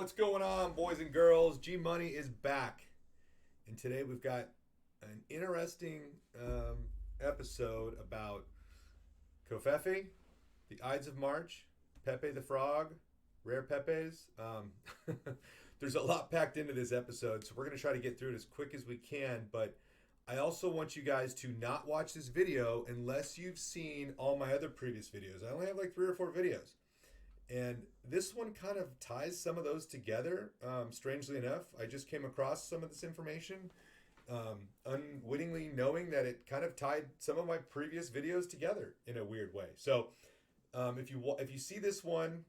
What's going on, boys and girls? GMONEY is back. And today we've got an interesting episode about covfefe, the Ides of March, Pepe the Frog, RAREPEPEs. There's a lot packed into this episode, so we're going to try to get through it as quick as we can. But I also want you guys to not watch this video unless you've seen all my other previous videos. I only have like 3 or 4 videos. And this one kind of ties some of those together. Strangely enough, I just came across some of this information, unwittingly knowing that it kind of tied some of my previous videos together in a weird way. So if you see this one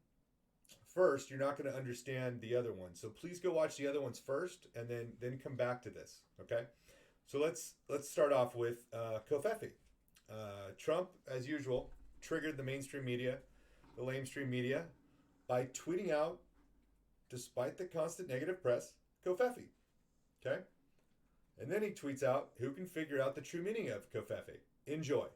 first, you're not going to understand the other one. So please go watch the other ones first, and then come back to this. Okay. So let's start off with covfefe. Trump, as usual, triggered the mainstream media, the lamestream media, by tweeting out, despite the constant negative press, covfefe. Okay? And then he tweets out, who can figure out the true meaning of covfefe? Enjoy.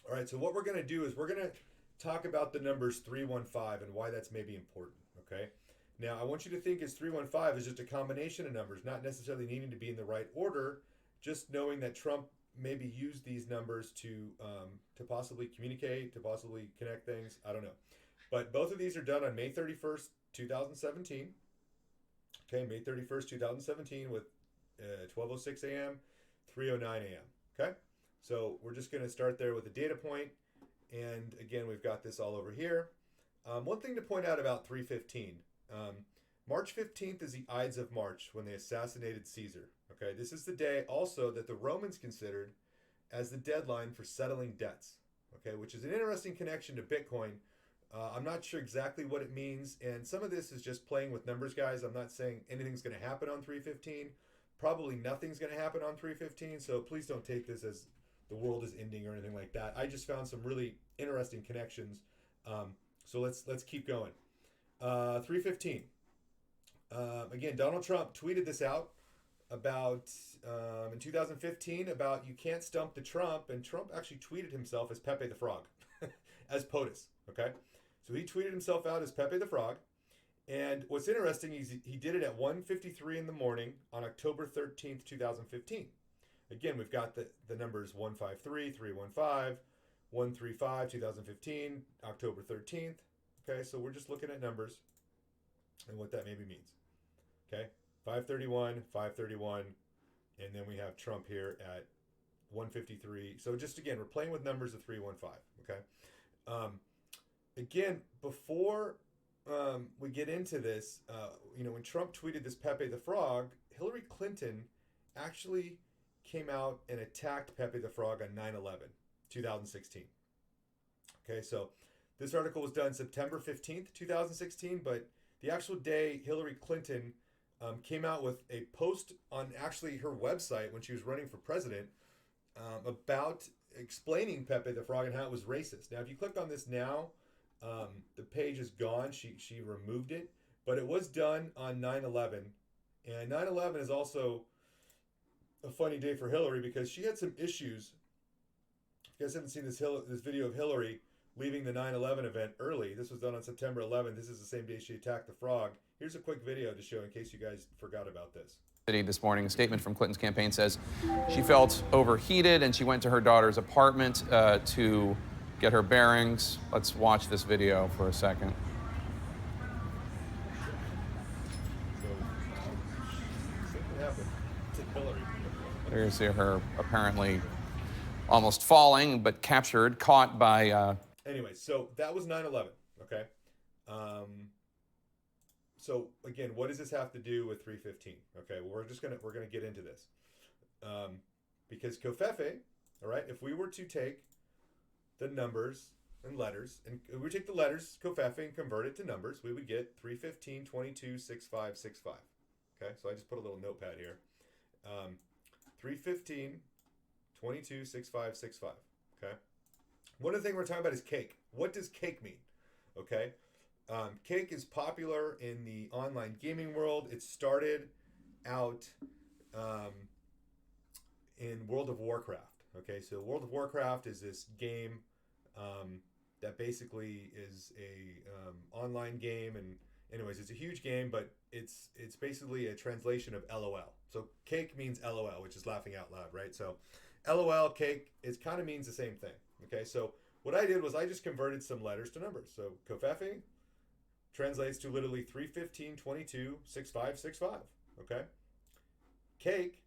All right, so what we're going to do is we're going to talk about the numbers 315 and why that's maybe important. Okay? Now, I want you to think as 315 is just a combination of numbers, not necessarily needing to be in the right order, just knowing that Trump maybe used these numbers to possibly communicate, to possibly connect things. I don't know. But both of these are done on May 31st, 2017. Okay, May 31st, 2017 with 12:06 a.m., 3:09 a.m. Okay? So we're just going to start there with a data point. And again, we've got this all over here. One thing to point out about 315. March 15th is the Ides of March, when they assassinated Caesar. Okay, this is the day also that the Romans considered as the deadline for settling debts. Okay, which is an interesting connection to Bitcoin. I'm not sure exactly what it means, and some of this is just playing with numbers, guys. I'm not saying anything's going to happen on 315. Probably nothing's going to happen on 315, so please don't take this as the world is ending or anything like that. I just found some really interesting connections. So let's keep going. 315. Again, Donald Trump tweeted this out about in 2015 about you can't stump the Trump, and Trump actually tweeted himself as Pepe the Frog, as POTUS. Okay, so he tweeted himself out as Pepe the Frog, and what's interesting is he did it at 1:53 in the morning on October 13th, 2015. Again, we've got the numbers 153, 315, 135, 2015, October 13th. Okay, so we're just looking at numbers and what that maybe means. Okay, 531, 531, and then we have Trump here at 153. So just again, we're playing with numbers of 315. Okay. Again, before we get into this, when Trump tweeted this Pepe the Frog, Hillary Clinton actually came out and attacked Pepe the Frog on 9/11, 2016. Okay, so this article was done September 15th, 2016, but the actual day Hillary Clinton came out with a post on actually her website when she was running for president about explaining Pepe the Frog and how it was racist. Now, if you click on this now, the page is gone. She removed it, but it was done on 9/11, and 9/11 is also a funny day for Hillary because she had some issues. If you guys haven't seen this video of Hillary leaving the 9/11 event early, this was done on September 11th. This is the same day she attacked the frog. Here's a quick video to show in case you guys forgot about this. This morning, a statement from Clinton's campaign says she felt overheated and she went to her daughter's apartment to get her bearings. Let's watch this video for a second. So, something happened to Hillary. There you see her apparently almost falling, but captured, caught by... Anyway, so that was 9/11, okay? So again, what does this have to do with 315? Okay, well, we're gonna get into this, because covfefe, all right. If we were to take the numbers and letters, and we take the letters covfefe and convert it to numbers, we would get 315, 22, 65, 65. Okay, so I just put a little notepad here. 315, 22, 65, 65. Okay. One of the things we're talking about is cake. What does cake mean? Okay. Cake is popular in the online gaming world. It started out in World of Warcraft. Okay, so World of Warcraft is this game that basically is a online game, and Anyways, it's a huge game, but it's basically a translation of LOL. So cake means LOL, which is laughing out loud, right? So LOL, cake, it kind of means the same thing. Okay, so what I did was I just converted some letters to numbers. So covfefe translates to literally 315, 22, 65, 65. Okay, cake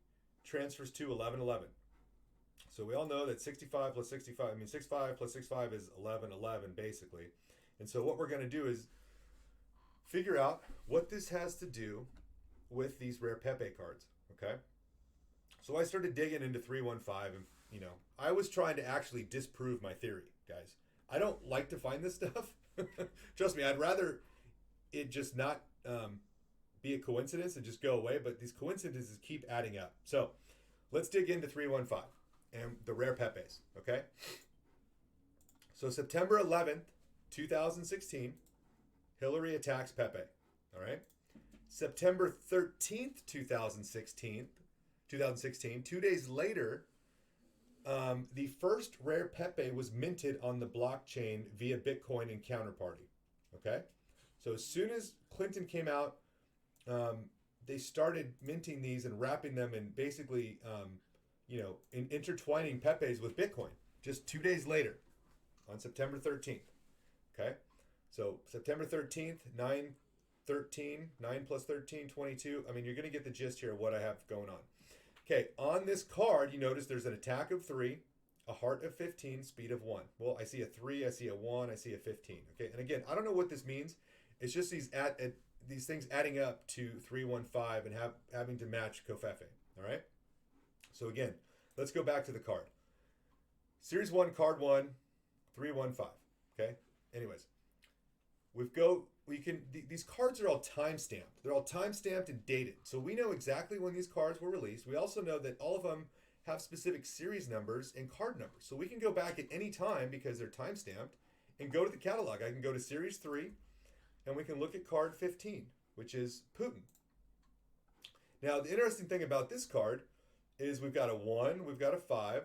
transfers to 1111. So we all know that 65 plus 65, 65 plus 65 is 1111 basically. And so what we're going to do is figure out what this has to do with these RAREPEPE cards, okay? So I started digging into 315 and, I was trying to actually disprove my theory, guys. I don't like to find this stuff. Trust me, I'd rather it just not be a coincidence and just go away, but these coincidences keep adding up. So let's dig into 315 and the RAREPEPEs, okay? So September 11th, 2016, Hillary attacks Pepe, all right? September 13th, 2016, 2 days later, the first RAREPEPE was minted on the blockchain via Bitcoin and Counterparty, okay? So as soon as Clinton came out, they started minting these and wrapping them and basically, intertwining Pepes with Bitcoin just 2 days later on September 13th, okay? So September 13th, 9 plus 13, 22. You're going to get the gist here of what I have going on. Okay, on this card, you notice there's an attack of 3, a heart of 15, speed of 1. Well, I see a 3, I see a 1, I see a 15. Okay, and again, I don't know what this means. It's just these things adding up to 315 and having to match covfefe. All right. So again, let's go back to the card. Series 1, card 1, 315. Okay. Anyways, these cards are all time stamped. They're all time stamped and dated. So we know exactly when these cards were released. We also know that all of them have specific series numbers and card numbers. So we can go back at any time because they're time stamped and go to the catalog. I can go to series 3 and we can look at card 15, which is Putin. Now, the interesting thing about this card is we've got a 1, we've got a 5,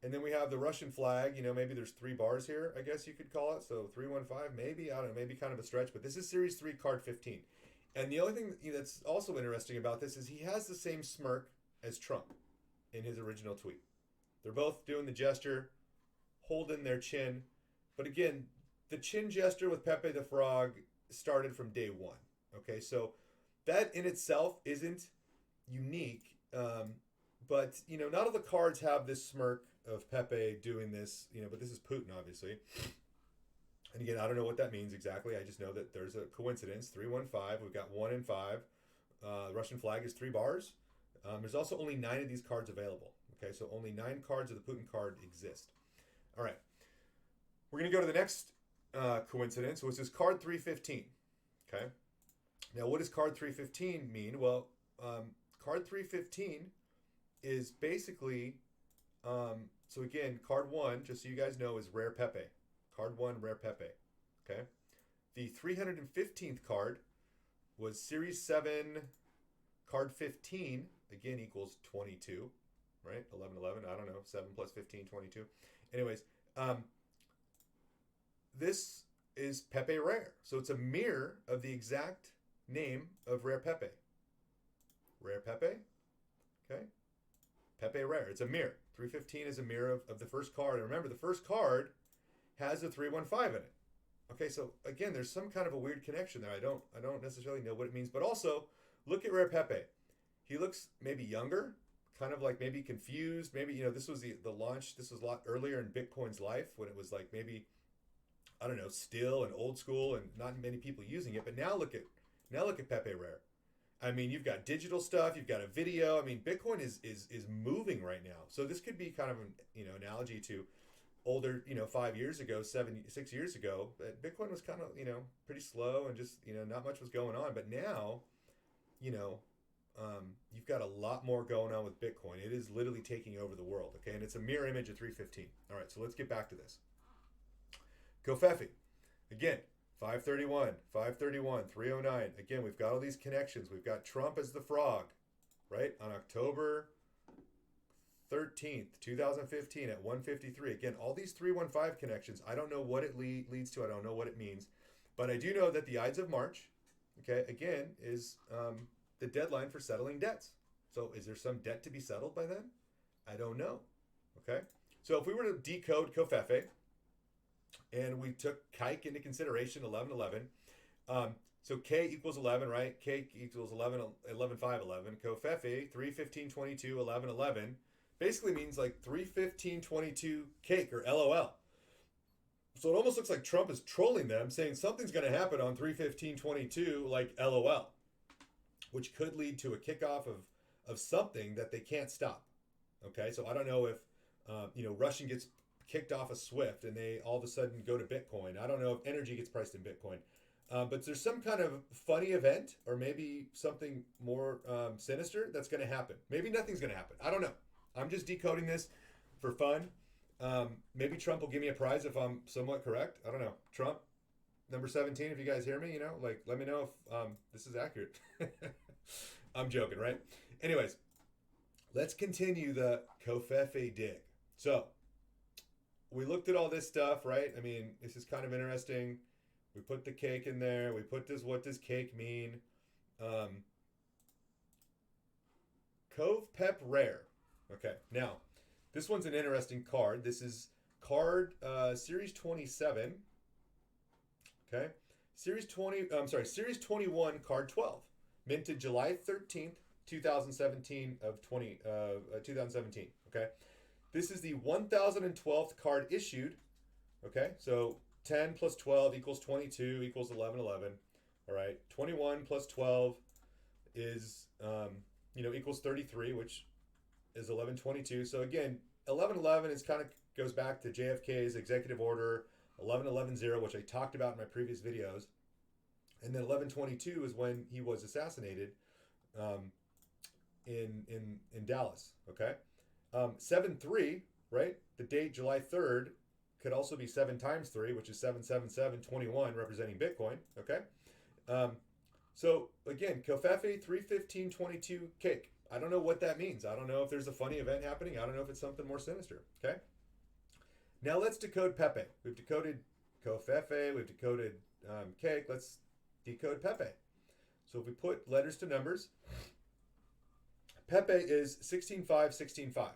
and then we have the Russian flag. Maybe there's 3 bars here, I guess you could call it. So 315, maybe, I don't know, maybe kind of a stretch, but this is series 3, card 15. And the only thing that's also interesting about this is he has the same smirk as Trump in his original tweet. They're both doing the gesture, holding their chin. But again, the chin gesture with Pepe the Frog started from day 1. Okay, so that in itself isn't unique. But, not all the cards have this smirk of Pepe doing this, but this is Putin, obviously. And again, I don't know what that means exactly. I just know that there's a coincidence. 315, we've got 1 and 5. Russian flag is 3 bars. There's also only 9 of these cards available. Okay, so only 9 cards of the Putin card exist. All right. We're going to go to the next coincidence, which is card 315. Okay. Now, what does card 315 mean? Well, card 315 is basically, so again, card 1, just so you guys know, is RAREPEPE. Card 1, RAREPEPE. Okay. The 315th card was Series 7, card 15, again equals 22, right? 11, 11, I don't know, 7 plus 15, 22. Anyways, this is Pepe Rare. So it's a mirror of the exact name of RAREPEPE. RAREPEPE, okay? Pepe Rare, it's a mirror. 315 is a mirror of the first card. And remember, the first card has a 315 in it. Okay, so again, there's some kind of a weird connection there. I don't necessarily know what it means, but also look at RAREPEPE. He looks maybe younger, kind of like maybe confused. Maybe, this was the launch. This was a lot earlier in Bitcoin's life when it was like maybe, I don't know, still and old school and not many people using it. But now look at Pepe Rare. You've got digital stuff, you've got a video. Bitcoin is moving right now. So this could be kind of an analogy to older, 5 years ago, 6 years ago. But Bitcoin was kind of, pretty slow and just, not much was going on. But now, you've got a lot more going on with Bitcoin. It is literally taking over the world, okay? And it's a mirror image of 315. All right, so let's get back to this. covfefe. Again, 531, 531, 309. Again, we've got all these connections. We've got Trump as the frog, right? On October 13th, 2015 at 1:53. Again, all these 315 connections. I don't know what it leads to. I don't know what it means. But I do know that the Ides of March okay, again, is the deadline for settling debts. So is there some debt to be settled by then? I don't know. Okay. So if we were to decode covfefe and we took KEK into consideration, 1111, so K equals 11, right? K equals 11, 11, 5, 11. Covfefe, 3, 15, 22, 11, 11. Basically means like 3, 15, 22 cake or LOL. So it almost looks like Trump is trolling them, saying something's going to happen on 3, 15, 22, like LOL, which could lead to a kickoff of something that they can't stop. Okay, so I don't know if Russian gets kicked off of Swift and they all of a sudden go to Bitcoin. I don't know if energy gets priced in Bitcoin. But there's some kind of funny event or maybe something more sinister that's going to happen. Maybe nothing's going to happen. I don't know. I'm just decoding this for fun. Maybe Trump will give me a prize if I'm somewhat correct. I don't know. Trump, number 17, if you guys hear me, let me know if this is accurate. I'm joking, right? Anyways, let's continue the covfefe dig. So we looked at all this stuff, right? I mean, this is kind of interesting. We put the cake in there. We put this, what does cake mean? covfepe rare. Okay, now, this one's an interesting card. This is card Series 27. Okay, Series 21, card 12. Minted July 13th, 2017 of 2017. Okay, this is the 1012th card issued. Okay, so 10 plus 12 equals 22 equals 1111. All right, 21 plus 12 is equals 33, which is 1122. So again, 1111 is kind of goes back to JFK's executive order 11110, which I talked about in my previous videos. And then 1122 is when he was assassinated in Dallas. Okay, 7-3, right? The date July 3rd could also be 7 times 3, which is 77721, representing Bitcoin. Okay, so again, covfefe 31522 cake. I don't know what that means. I don't know if there's a funny event happening. I don't know if it's something more sinister. Okay, now let's decode Pepe. We've decoded covfefe. We've decoded cake. Let's decode Pepe. So if we put letters to numbers, Pepe is 16.5, 16.5.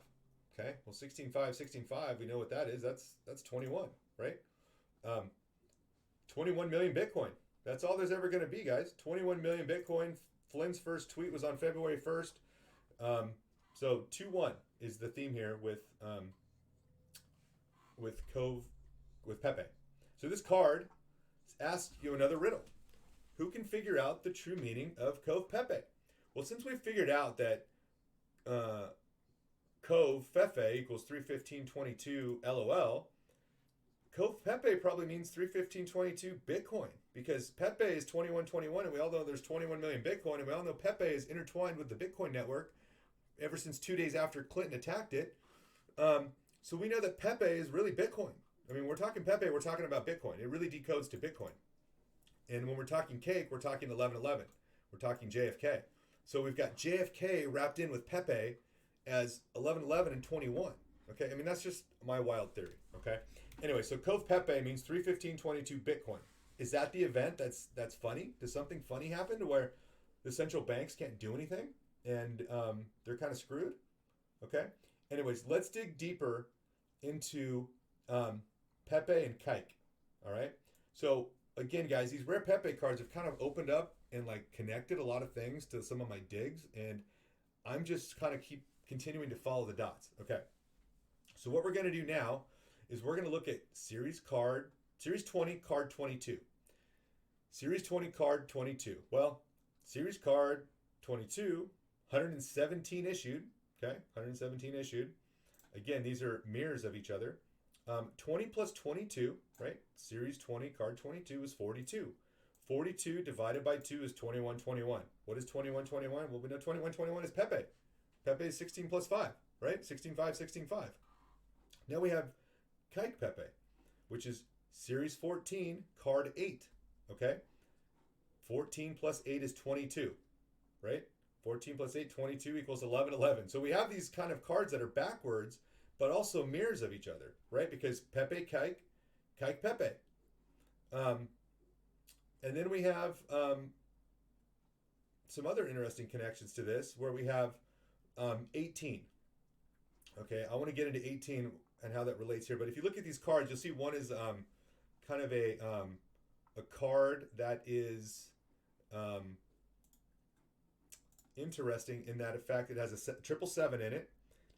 Okay, well, 16.5, 16.5, we know what that is. That's 21, right? 21 million Bitcoin. That's all there's ever going to be, guys. 21 million Bitcoin. Flynn's first tweet was on February 1st. So 2-1 is the theme here with Pepe. So this card asks you another riddle. Who can figure out the true meaning of covfefe? Well, since we've figured out that covfefe equals 31522 LOL, covfepe probably means 31522 Bitcoin, because Pepe is 2121, and we all know there's 21 million Bitcoin, and we all know Pepe is intertwined with the Bitcoin network ever since 2 days after Clinton attacked it. So we know that Pepe is really Bitcoin. I mean, we're talking Pepe, we're talking about Bitcoin. It really decodes to Bitcoin. And when we're talking cake, we're talking 1111. We're talking JFK. So we've got JFK wrapped in with Pepe as 1111 and 21. Okay, I mean, that's just my wild theory. Okay, anyway, so covfepe means 31522 Bitcoin. Is that the event that's funny? Does something funny happen to where the central banks can't do anything and they're kind of screwed? Okay, anyways, let's dig deeper into Pepe and KEK. All right, so again, guys, these RAREPEPE cards have kind of opened up and like connected a lot of things to some of my digs, and I'm just kind of keep continuing to follow the dots. Okay, so what we're going to do now is we're going to look at Series 20, card 22. Series 20, card 22. Well, Series card 22, 117 issued. Okay, 117 issued. Again, these are mirrors of each other. 20 plus 22, right? Series 20, card 22 is 42. 42 divided by 2 is 2121. What is 2121? Well, we know 2121 is Pepe. Pepe is 16 plus 5, right? 16.5, 16.5. Now we have KEK, which is Series 14, card 8, okay? 14 plus 8 is 22, right? 14 plus 8, 22 equals 1111. So we have these kind of cards that are backwards, but also mirrors of each other, right? Because Pepe, KEK, KEK, Pepe. And then we have some other interesting connections to this where we have 18. Okay, I want to get into 18 and how that relates here. But if you look at these cards, you'll see one is kind of a card that is interesting in that, in fact, it has a 777 in it,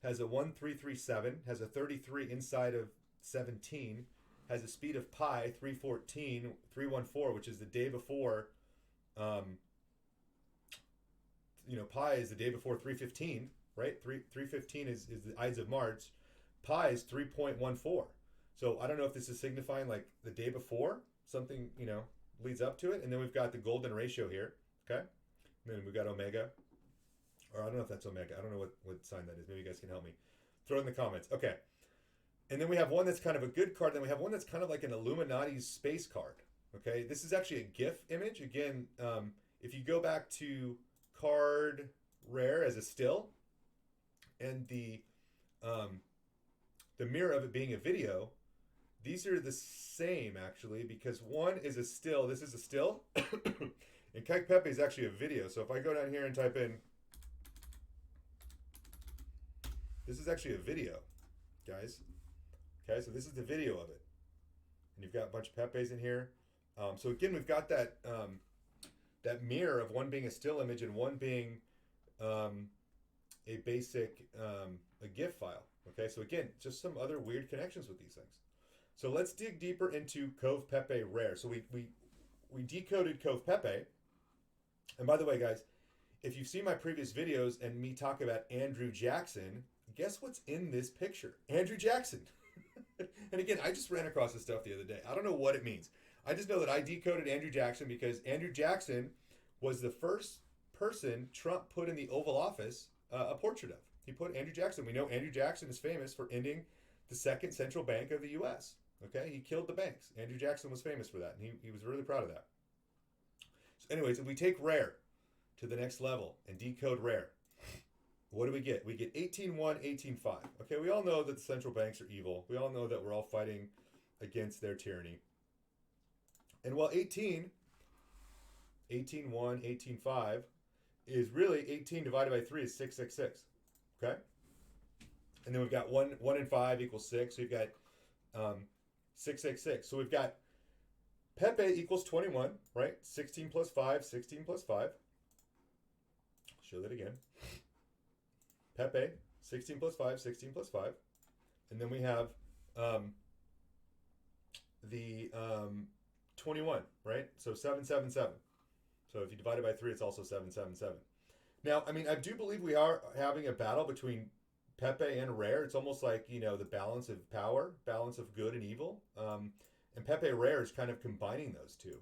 has a 1337, has a 33 inside of 17, has a speed of pi 314, which is the day before. Pi is the day before 315, right? 315 is the Ides of March. Pi is 3.14. So I don't know if this is signifying like the day before something, leads up to it. And then we've got the golden ratio here, okay? And then we've got omega. Or I don't know if that's omega. I don't know what sign that is. Maybe you guys can help me. Throw it in the comments. Okay. And then we have one that's kind of a good card. Then we have one that's kind of like an Illuminati space card. Okay. This is actually a GIF image. Again, if you go back to card rare as a still, and the mirror of it being a video, these are the same actually, because one is a still. This is a still. And KEK is actually a video. So if I go down here and type in, this is actually a video, guys. Okay, so this is the video of it. And you've got a bunch of Pepes in here. So again, we've got that that mirror of one being a still image and one being a basic a GIF file. Okay, so again, just some other weird connections with these things. So let's dig deeper into covfefe rare. So we decoded covfefe. And by the way, guys, if you've seen my previous videos and me talk about Andrew Jackson, guess what's in this picture? Andrew Jackson. And again, I just ran across this stuff the other day. I don't know what it means. I just know that I decoded Andrew Jackson because Andrew Jackson was the first person Trump put in the Oval Office a portrait of. He put Andrew Jackson. We know Andrew Jackson is famous for ending the second central bank of the U.S. Okay, he killed the banks. Andrew Jackson was famous for that, and he was really proud of that. So anyways, if we take rare to the next level and decode rare, what do we get? We get 18.1, 18.5. Okay, we all know that the central banks are evil. We all know that we're all fighting against their tyranny. And while 18.1, 18.5 is really 18 divided by 3 is 666. Okay? And then we've got 1 and 5 equals 6. So we've got 666. So we've got Pepe equals 21, right? 16 plus 5, 16 plus 5. Show that again. Pepe, 16 plus 5, 16 plus 5. And then we have the 21, right? So 777. So if you divide it by 3, it's also 777. Now, I mean, I do believe we are having a battle between Pepe and rare. It's almost like, the balance of power, balance of good and evil. And Pepe rare is kind of combining those two.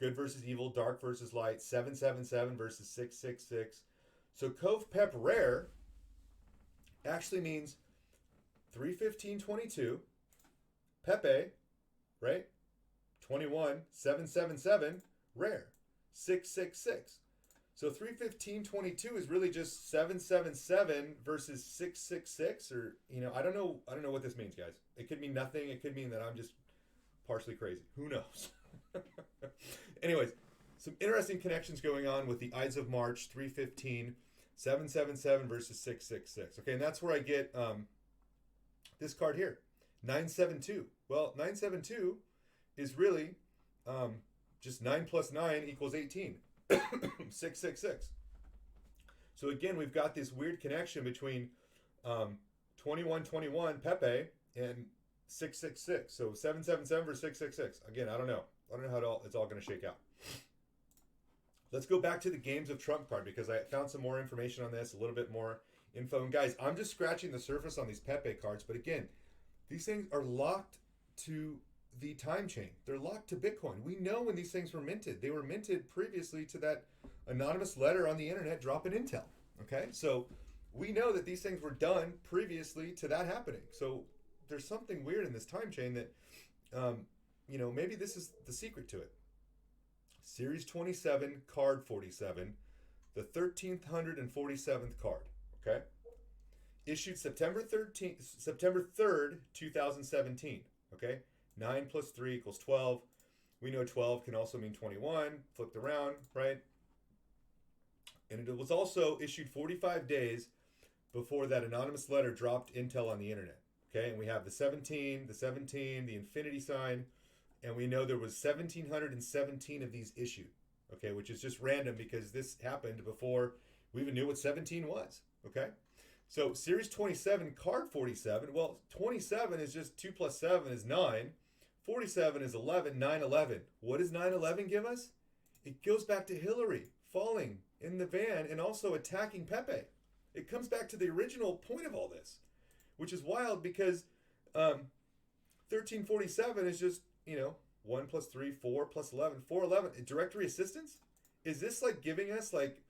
Good versus evil, dark versus light, 777 versus 666. So covfefe rare actually means 315.22, Pepe, right? 21, 777, rare, 666. So 315.22 is really just 777 versus 666, or I don't know what this means, guys. It could mean nothing. It could mean that I'm just partially crazy. Who knows? Anyways, some interesting connections going on with the Ides of March, 315, 777 versus 666. Okay, and that's where I get this card here, 972. Well, 972 is really just 9 plus 9 equals 18. 666. So again, we've got this weird connection between 2121 Pepe and 666. So 777 versus 666. Again, I don't know how it's all going to shake out. Let's go back to the Games of Trump card because I found some more information on this, a little bit more info. And guys, I'm just scratching the surface on these Pepe cards, but again, these things are locked to the time chain. They're locked to Bitcoin. We know when these things were minted. They were minted previously to that anonymous letter on the internet dropping intel. Okay, so we know that these things were done previously to that happening. So there's something weird in this time chain that, maybe this is the secret to it. Series 27, card 47, the 1347th card. Okay, issued September 3rd, 2017. Okay. 9 plus 3 equals 12. We know 12 can also mean 21, flipped around, right? And it was also issued 45 days before that anonymous letter dropped intel on the internet. Okay, and we have the 17, the infinity sign, and we know there was 1,717 of these issued. Okay, which is just random because this happened before we even knew what 17 was. Okay, so series 27, card 47. Well, 27 is just 2 plus 7 is 9. 47 is 11, 9/11. What does 9/11 give us? It goes back to Hillary falling in the van and also attacking Pepe. It comes back to the original point of all this, which is wild because 1347 is just, 1 plus 3, 4 plus 11, 411. Directory assistance? Is this like giving us like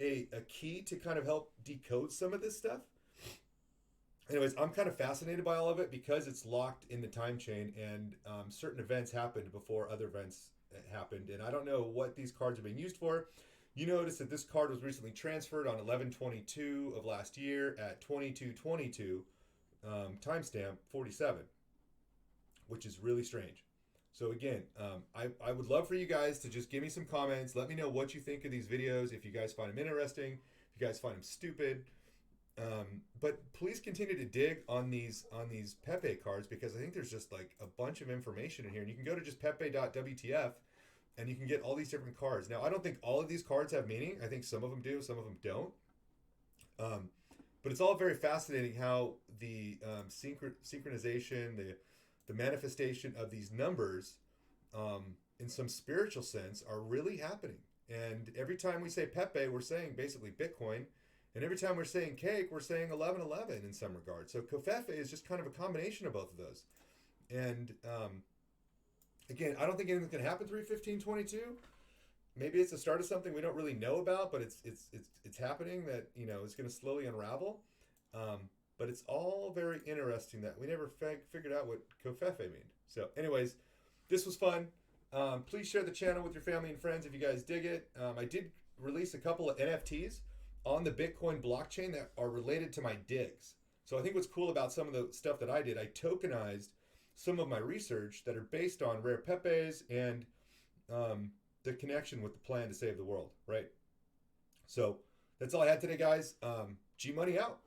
a key to kind of help decode some of this stuff? Anyways, I'm kind of fascinated by all of it because it's locked in the time chain, and certain events happened before other events happened, and I don't know what these cards are being used for. You notice that this card was recently transferred on 11/22 of last year at 22/22, timestamp 47, which is really strange. So again, I would love for you guys to just give me some comments. Let me know what you think of these videos. If you guys find them interesting, if you guys find them stupid. But please continue to dig on these Pepe cards, because I think there's just like a bunch of information in here. And you can go to just pepe.wtf and you can get all these different cards. Now, I don't think all of these cards have meaning. I think some of them do, some of them don't. But it's all very fascinating how the synchronization, the manifestation of these numbers, in some spiritual sense, are really happening. And every time we say Pepe, we're saying basically Bitcoin. And every time we're saying KEK, we're saying 1111 in some regard. So covfefe is just kind of a combination of both of those. And again, I don't think anything's going to happen 3/15/22. Maybe it's the start of something we don't really know about, but it's happening that, it's going to slowly unravel. But it's all very interesting that we never figured out what covfefe meant. So anyways, this was fun. Please share the channel with your family and friends if you guys dig it. I did release a couple of NFTs on the Bitcoin blockchain that are related to my digs. So I think what's cool about some of the stuff that I did, I tokenized some of my research that are based on RAREPEPEs and the connection with the plan to save the world, right? So that's all I had today, guys. GMoney out.